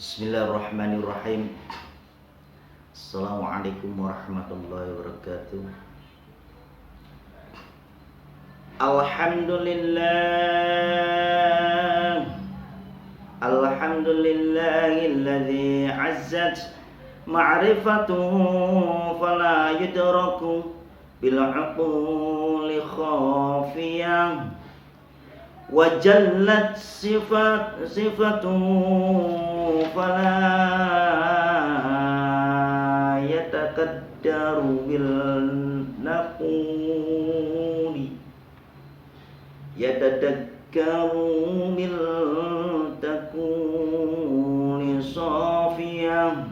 Bismillahirrahmanirrahim. Assalamualaikum warahmatullahi wabarakatuh. Alhamdulillahilladzi azzat ma'rifatuhu fala yudraku bil uquli khafiyah wa jallat sifatuhu fala yatakaddaru bil naquli yatadakkaru bil takuni safiyah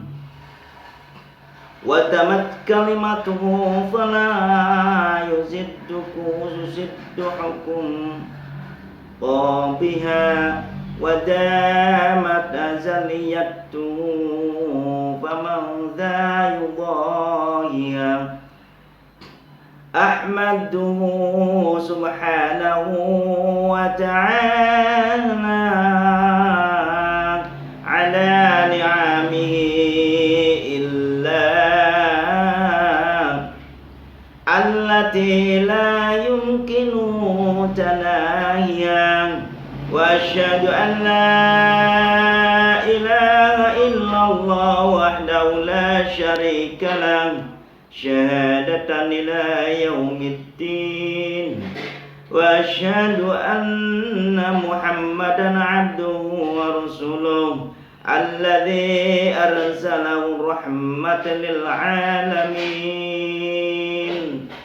wa tamat kalimatuhu fala yuziddu hukum biha wa damat azaliyatu faman dha yudahiya ahmaduhu subhanahu wa ta'ala ala ni'amihi illa allati la yumkinu tanahiya wa asyhadu an la ilaha illallah wahdahu la syarika lah syahadatan ila yaumiddin wa asyhadu anna muhammadan abduhu wa rasuluh alladzi arsalahu rahmatan lil alamin.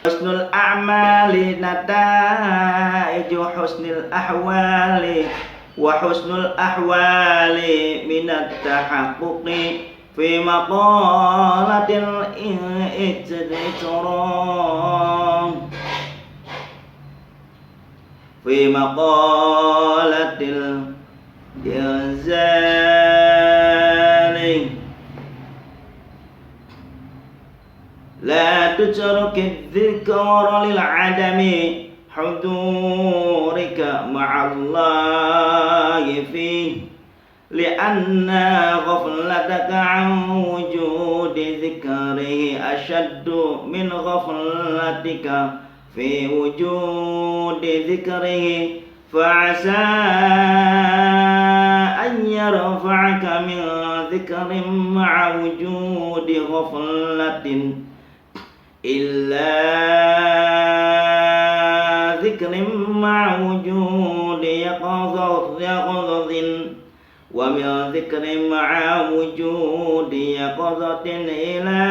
Husnul a'mali nataiju husnil ahwali wa husnul ahwali minat tahaqquqi fi maqalatil ijtihad fi maqalatil inzali la tutruki dzikra lil adami hudurika ma'allahi fi li'anna ghaflataka an wujudi dzikrihi ashaddu min ghaflatika fi wujudi dzikrihi fa'asa an yarfa'aka min dzikrin ma'a wujudi ghaflatin illa dzikrin ma'a wujudi yaqadhatin wa min dzikrin ma'a wujudi yaqadhatin ila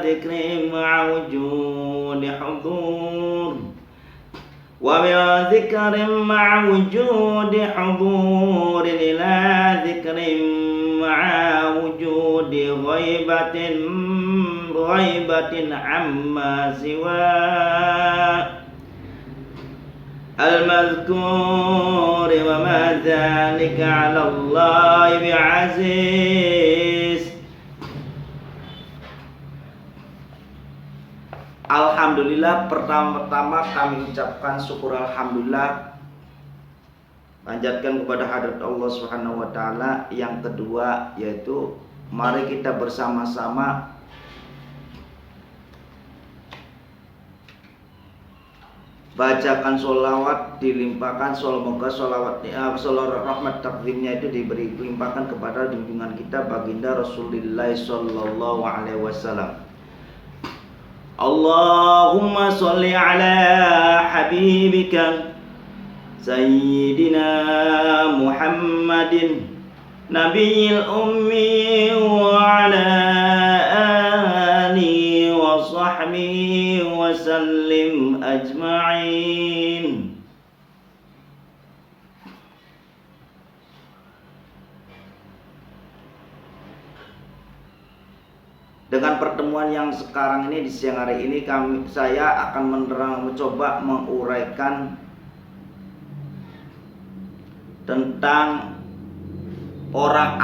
dzikrin ma'a wujudi hudur wa min dzikrin ma'a wujudi hudur ila dzikrin ma'a wujudi ghaibatin amma siwa al-mazkur wa ma dzalika 'ala Allah bi'aziz. Alhamdulillah, pertama-tama kami ucapkan syukur alhamdulillah, panjatkan kepada hadrat Allah Subhanahu wa taala. Yang kedua yaitu mari kita bersama-sama bacakan sholawat, dilimpahkan semoga sholawat rahmat takzimnya itu diberi limpahkan kepada junjungan kita baginda Rasulullah sallallahu alaihi wasallam. Allahumma sholli ala habibika sayyidina Muhammadin nabiyil ummi wa ala alihi wa sahbihi wa sallim ajma'in. Dengan pertemuan yang sekarang ini di siang hari ini saya akan mencoba menguraikan tentang orang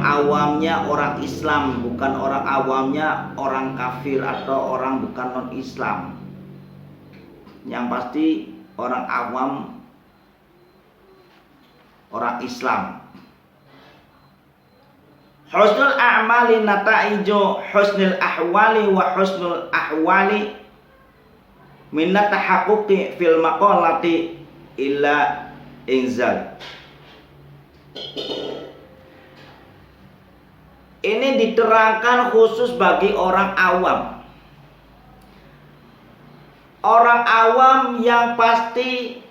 awamnya orang Islam, bukan orang awamnya orang kafir atau orang bukan non Islam. Yang pasti orang awam orang Islam. Husnul a'mali nataijo husnul ahwali wa husnul ahwali minat tahaqquqi fil maqalati illa inzal. Ini diterangkan khusus bagi orang awam. Orang awam yang pasti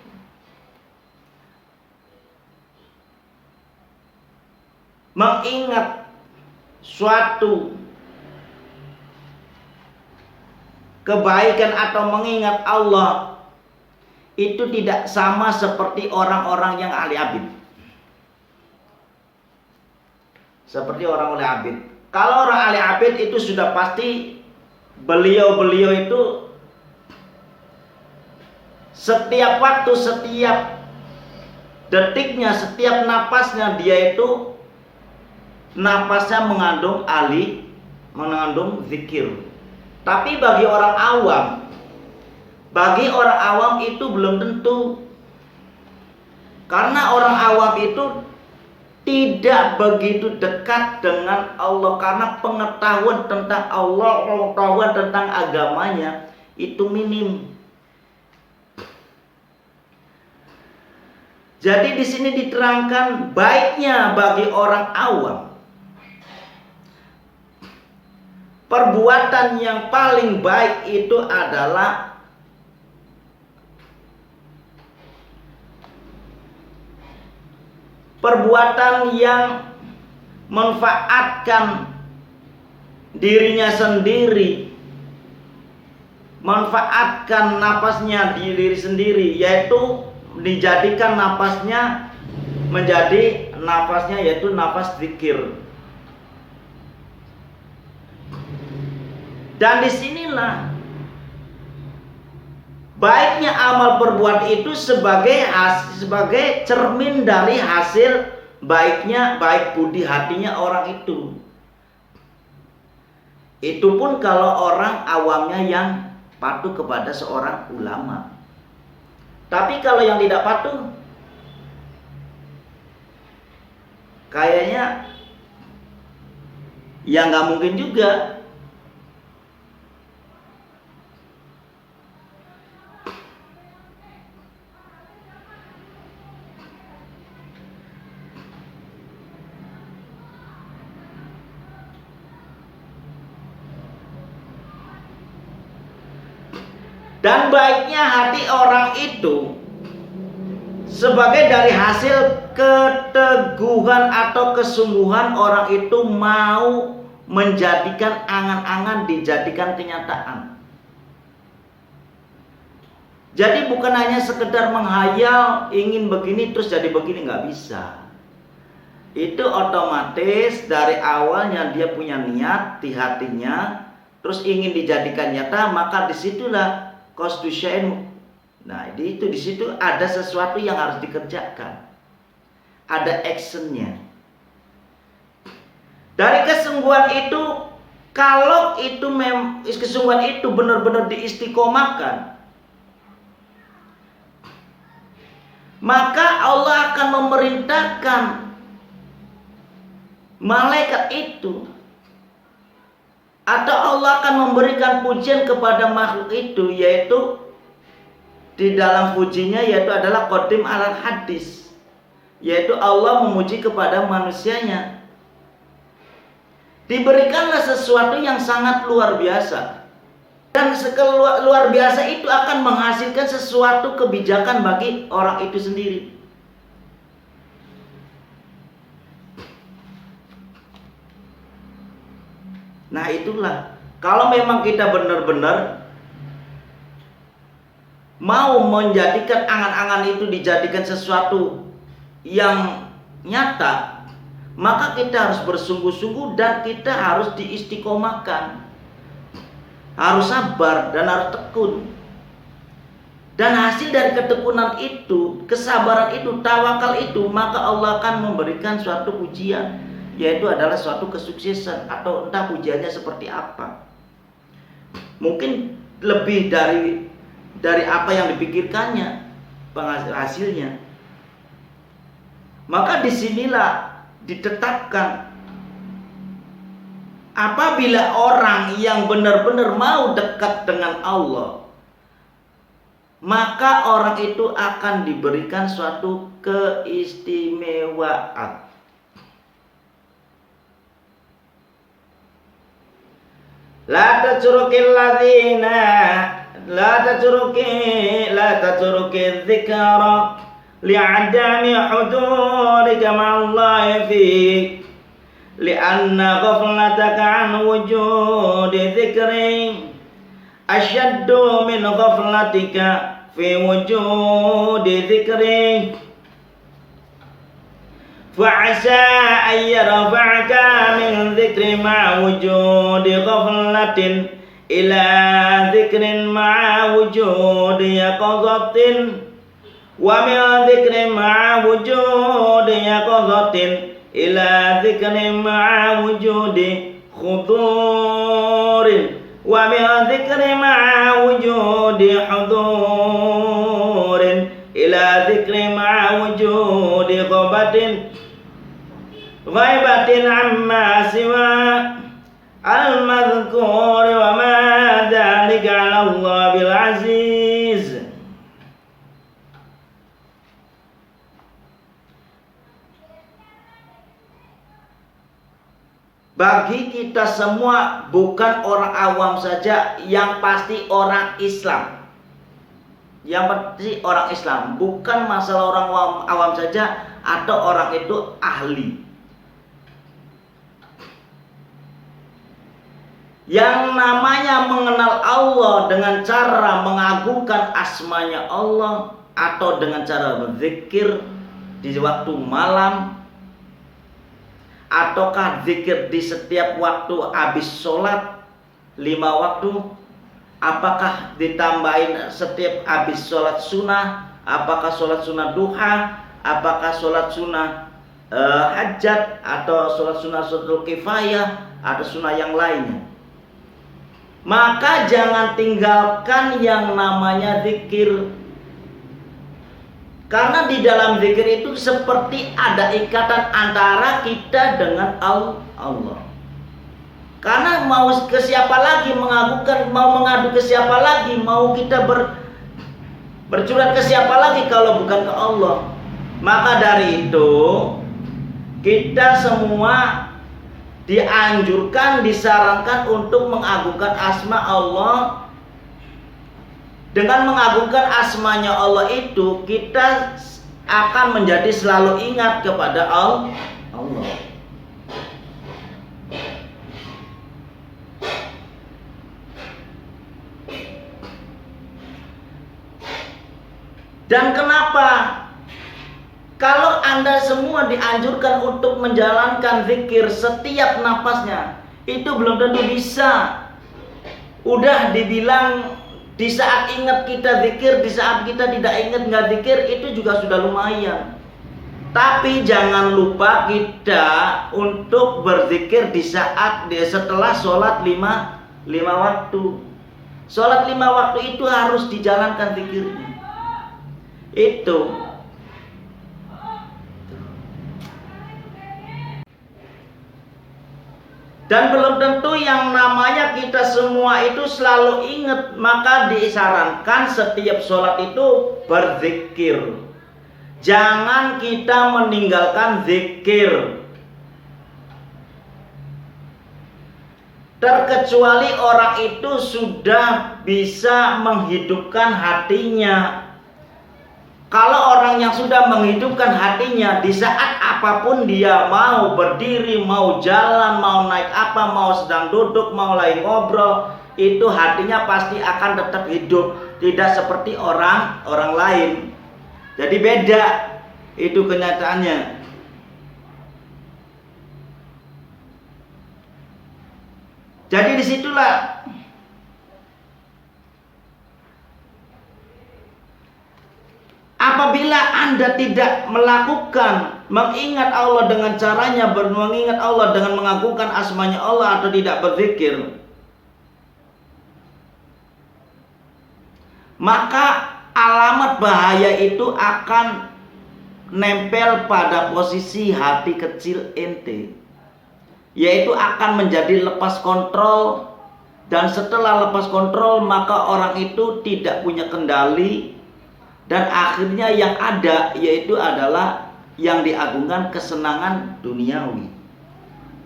mengingat suatu kebaikan atau mengingat Allah itu tidak sama seperti orang-orang yang ahli abid. Seperti orang ahli abid. Kalau orang ahli abid itu sudah pasti beliau-beliau itu setiap waktu, setiap detiknya, setiap napasnya dia itu napasnya mengandung zikir. Tapi bagi orang awam itu belum tentu. Karena orang awam itu tidak begitu dekat dengan Allah, karena pengetahuan tentang Allah, pengetahuan tentang agamanya itu minim. Jadi di sini diterangkan baiknya bagi orang awam. Perbuatan yang paling baik itu adalah perbuatan yang manfaatkan dirinya sendiri, manfaatkan napasnya di diri sendiri, yaitu dijadikan napasnya menjadi napasnya yaitu napas zikir. Dan disinilah baiknya amal perbuatan itu sebagai cermin dari hasil baik budi hatinya orang itu. Itu pun kalau orang awamnya yang patuh kepada seorang ulama. Tapi kalau yang tidak patuh, kayaknya ya nggak mungkin juga. Dan baiknya hati orang itu sebagai dari hasil keteguhan atau kesungguhan orang itu mau menjadikan angan-angan dijadikan kenyataan. Jadi bukan hanya sekedar menghayal ingin begini terus jadi begini, nggak bisa. Itu otomatis dari awalnya dia punya niat di hatinya, terus ingin dijadikan nyata, maka disitulah konstitusi. Nah, itu di situ ada sesuatu yang harus dikerjakan. Ada actionnya. Dari kesungguhan itu, kalau itu kesungguhan itu benar-benar diistiqomahkan, maka Allah akan memerintahkan malaikat itu, atau Allah akan memberikan pujian kepada makhluk itu, yaitu di dalam pujinya yaitu adalah qadim alal hadis, yaitu Allah memuji kepada manusianya. Diberikanlah sesuatu yang sangat luar biasa, dan luar biasa itu akan menghasilkan sesuatu kebijakan bagi orang itu sendiri. Nah, itulah kalau memang kita benar-benar mau menjadikan angan-angan itu dijadikan sesuatu yang nyata, maka kita harus bersungguh-sungguh dan kita harus diistiqomahkan, harus sabar dan harus tekun. Dan hasil dari ketekunan itu, kesabaran itu, tawakal itu, maka Allah akan memberikan suatu pujian, yaitu adalah suatu kesuksesan, atau entah pujiannya seperti apa. Mungkin lebih dari apa yang dipikirkannya hasilnya. Maka disinilah ditetapkan, apabila orang yang benar-benar mau dekat dengan Allah, maka orang itu akan diberikan suatu keistimewaan. La tatrukil ladzina la tatruki dzikra li'adami hudurika ma'allahi fik li'anna ghaflataka an wujudi dzikri asyaddu min ghaflatika fi wujudi dzikri fa'asa an yarfa'aka min dzikri ma'a wujudi ghaflatin ila dzikrin ma'a wujudi yaqadhatin wa min dzikrin ma'a wujudi yaqadhatin ila dzikrin ma'a wujudi khudurin wa min dzikrin ma'a wujudi hudurin ila dzikrin ma'a wujudi ghaibatin amma siwa al-madhkur wa ma dzalika 'ala Allah bil aziz. Bagi kita semua, bukan orang awam saja, yang pasti orang Islam. Yang pasti orang Islam, bukan masalah orang awam saja atau orang itu ahli. Yang namanya mengenal Allah dengan cara mengagungkan asmanya Allah atau dengan cara berzikir di waktu malam, ataukah zikir di setiap waktu habis sholat 5 waktu, apakah ditambahin setiap habis sholat sunnah, apakah sholat sunnah duha, apakah sholat sunnah hajat, atau sholat sunnah sunnah kifayah, atau sunnah yang lainnya. Maka jangan tinggalkan yang namanya zikir. Karena di dalam zikir itu seperti ada ikatan antara kita dengan Allah. Karena mau ke siapa lagi mengagungkan, mau mengadu ke siapa lagi, mau kita bercurhat ke siapa lagi kalau bukan ke Allah. Maka dari itu kita semua dianjurkan, disarankan untuk mengagungkan asma Allah. Dengan mengagungkan asmanya Allah itu, kita akan menjadi selalu ingat kepada Allah. Dan kenapa? Kalau Anda semua dianjurkan untuk menjalankan zikir setiap napasnya, itu belum tentu bisa. Udah dibilang di saat ingat kita zikir, di saat kita tidak ingat nggak zikir, itu juga sudah lumayan. Tapi jangan lupa kita untuk berzikir di saat setelah sholat 5 waktu. Sholat 5 waktu itu harus dijalankan zikirnya. Itu. Dan belum tentu yang namanya kita semua itu selalu ingat. Maka disarankan setiap sholat itu berzikir. Jangan kita meninggalkan zikir. Terkecuali orang itu sudah bisa menghidupkan hatinya. Kalau orang yang sudah menghidupkan hatinya, di saat apapun dia mau berdiri, mau jalan, mau naik apa, mau sedang duduk, mau lagi ngobrol, itu hatinya pasti akan tetap hidup. Tidak seperti orang lain. Jadi beda itu kenyataannya. Jadi disitulah apabila Anda tidak melakukan mengingat Allah dengan caranya, mengingat Allah dengan mengagungkan asmanya Allah, atau tidak berzikir, maka alamat bahaya itu akan nempel pada posisi hati kecil ente, yaitu akan menjadi lepas kontrol. Dan setelah lepas kontrol, maka orang itu tidak punya kendali. Dan akhirnya yang ada yaitu adalah yang diagungkan kesenangan duniawi.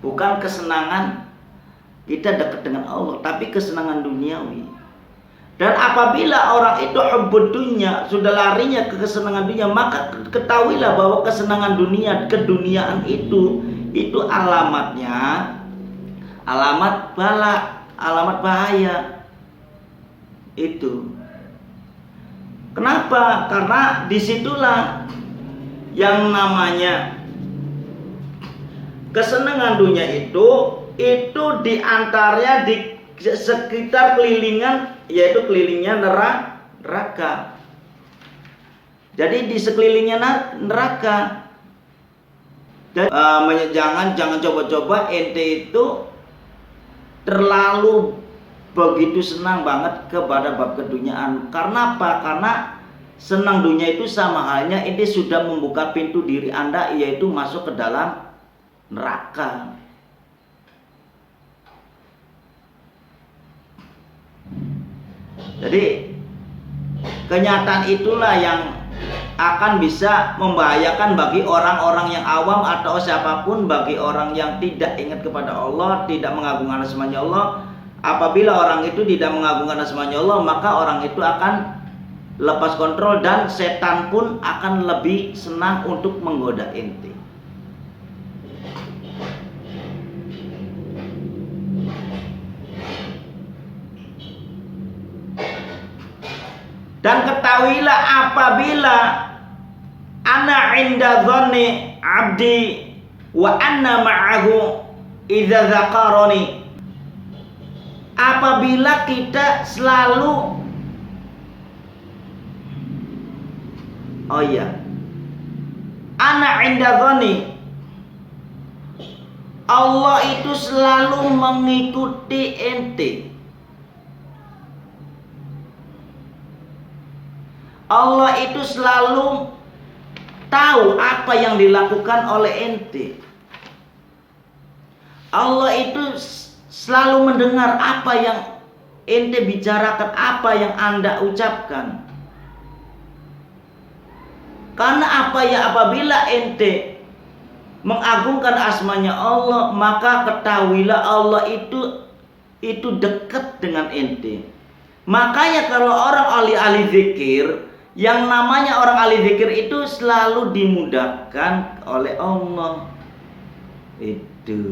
Bukan kesenangan kita dekat dengan Allah, tapi kesenangan duniawi. Dan apabila orang itu hubbud dunya, sudah larinya ke kesenangan dunia, maka ketahuilah bahwa kesenangan dunia, keduniaan itu alamatnya alamat bala, alamat bahaya. Itu kenapa? Karena disitulah yang namanya kesenangan dunia itu diantaranya di sekitar kelilingan, yaitu kelilingnya neraka. Jadi di sekelilingnya neraka. Dan jangan coba-coba ente itu terlalu begitu senang banget kepada bab keduniaan. Karena apa? Karena senang dunia itu sama halnya ente sudah membuka pintu diri Anda, yaitu masuk ke dalam neraka. Jadi kenyataan itulah yang akan bisa membahayakan bagi orang-orang yang awam atau siapapun, bagi orang yang tidak ingat kepada Allah, tidak mengagungkan asmanya Allah. Apabila orang itu tidak mengagungkan asmanya Allah, maka orang itu akan lepas kontrol dan setan pun akan lebih senang untuk menggoda ente. Dan ketahuilah apabila ana inda dhanni abdi wa anna ma'ahu idza dzakarani, apabila kita selalu ana inda dhanni, Allah itu selalu mengikuti ente. Allah itu selalu tahu apa yang dilakukan oleh ente. Allah itu selalu mendengar apa yang ente bicarakan, apa yang Anda ucapkan. Karena apabila ente mengagungkan asmanya Allah, maka ketahuilah Allah itu dekat dengan ente. Makanya kalau orang ahli zikir, yang namanya orang ahli zikir itu selalu dimudahkan oleh Allah. Itu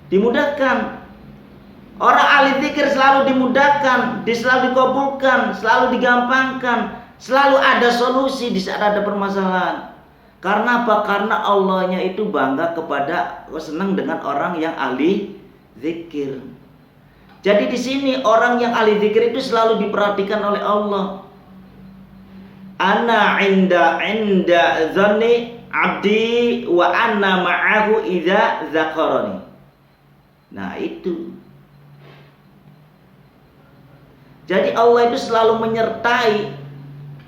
dimudahkan. Orang ahli zikir selalu dimudahkan, selalu dikabulkan, selalu digampangkan, selalu ada solusi di saat ada permasalahan. Karena apa? Karena Allahnya itu bangga kepada, senang dengan orang yang ahli zikir. Jadi di sini orang yang ahli zikir itu selalu diperhatikan oleh Allah. Ana inda dhanni abdi wa anna ma'ahu idza dzakarani. Nah, itu. Jadi Allah itu selalu menyertai,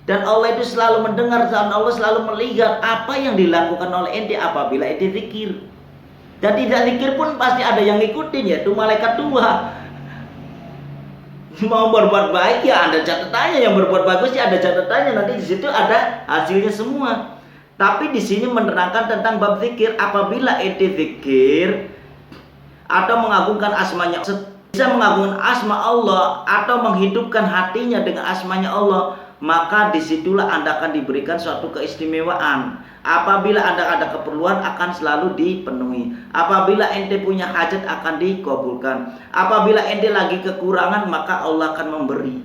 dan Allah itu selalu mendengar, dan Allah selalu melihat apa yang dilakukan oleh ente apabila ente zikir. Dan tidak zikir pun pasti ada yang ngikutin, yaitu malaikat tua. Mau berbuat baik ya ada catatannya, yang berbuat bagus ya ada catatannya, nanti di situ ada hasilnya semua. Tapi di sini menerangkan tentang bab zikir. Apabila ente zikir atau mengagungkan asmanya, bisa mengagungkan asma Allah atau menghidupkan hatinya dengan asmanya Allah, maka disitulah Anda akan diberikan suatu keistimewaan. Apabila Anda ada keperluan akan selalu dipenuhi. Apabila ente punya hajat akan dikabulkan. Apabila ente lagi kekurangan maka Allah akan memberi.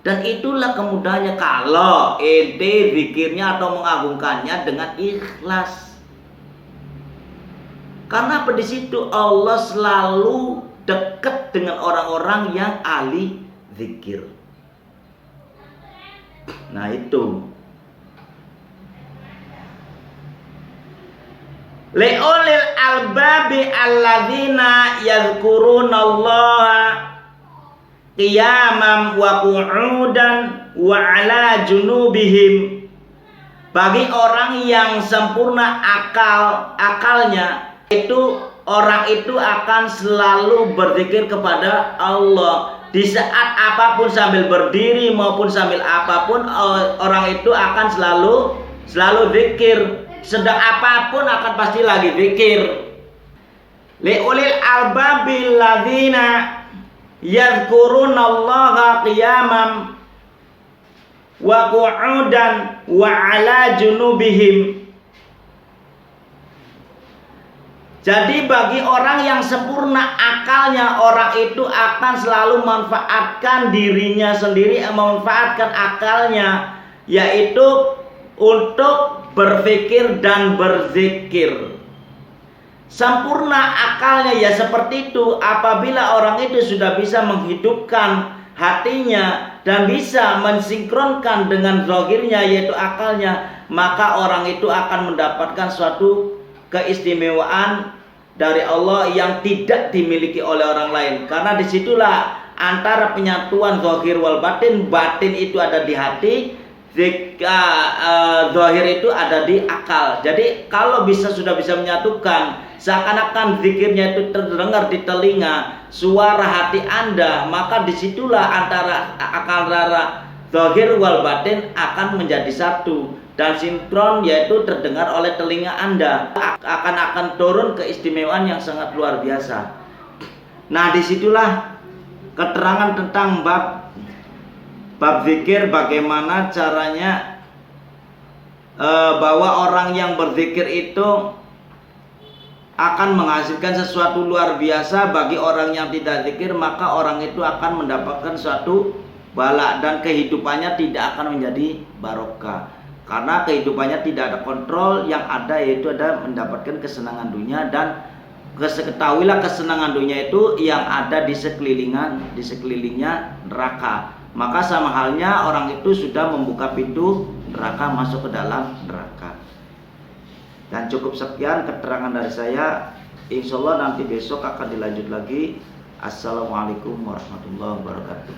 Dan itulah kemudahannya kalau ente zikirnya atau mengagungkannya dengan ikhlas. Karena di situ Allah selalu dekat dengan orang-orang yang ahli zikir. Nah itu. Li'ulil albabi alladzina yadhkurunallaha qiyaman wa qu'udan wa ala junubihim Bagi orang yang sempurna akalnya, itu orang itu akan selalu berzikir kepada Allah. Di saat apapun, sambil berdiri maupun sambil apapun, orang itu akan selalu zikir. Sedang apapun akan pasti lagi zikir. Liulil albabil ladzina yadhkurunallaha qiyaman wa qu'udan wa ala junubihim. Jadi bagi orang yang sempurna akalnya, orang itu akan selalu memanfaatkan dirinya sendiri, memanfaatkan akalnya, yaitu untuk berpikir dan berzikir. Sempurna akalnya ya seperti itu. Apabila orang itu sudah bisa menghidupkan hatinya dan bisa mensinkronkan dengan zahirnya yaitu akalnya, maka orang itu akan mendapatkan suatu keistimewaan dari Allah yang tidak dimiliki oleh orang lain. Karena disitulah antara penyatuan zahir wal batin. Batin itu ada di hati, zahir itu ada di akal. Jadi kalau sudah bisa menyatukan, seakan-akan zikirnya itu terdengar di telinga, suara hati Anda, maka disitulah antara akal zahir wal batin akan menjadi satu dan sinkron, yaitu terdengar oleh telinga Anda. Akan turun keistimewaan yang sangat luar biasa. Nah, disitulah keterangan tentang bab zikir, bagaimana caranya bahwa orang yang berzikir itu akan menghasilkan sesuatu luar biasa. Bagi orang yang tidak zikir, maka orang itu akan mendapatkan suatu bala dan kehidupannya tidak akan menjadi barokah. Karena kehidupannya tidak ada kontrol, yang ada yaitu ada mendapatkan kesenangan dunia, dan ketahuilah kesenangan dunia itu yang ada di sekelilingnya neraka. Maka sama halnya orang itu sudah membuka pintu neraka, masuk ke dalam neraka. Dan cukup sekian keterangan dari saya. Insya Allah nanti besok akan dilanjut lagi. Assalamualaikum warahmatullahi wabarakatuh.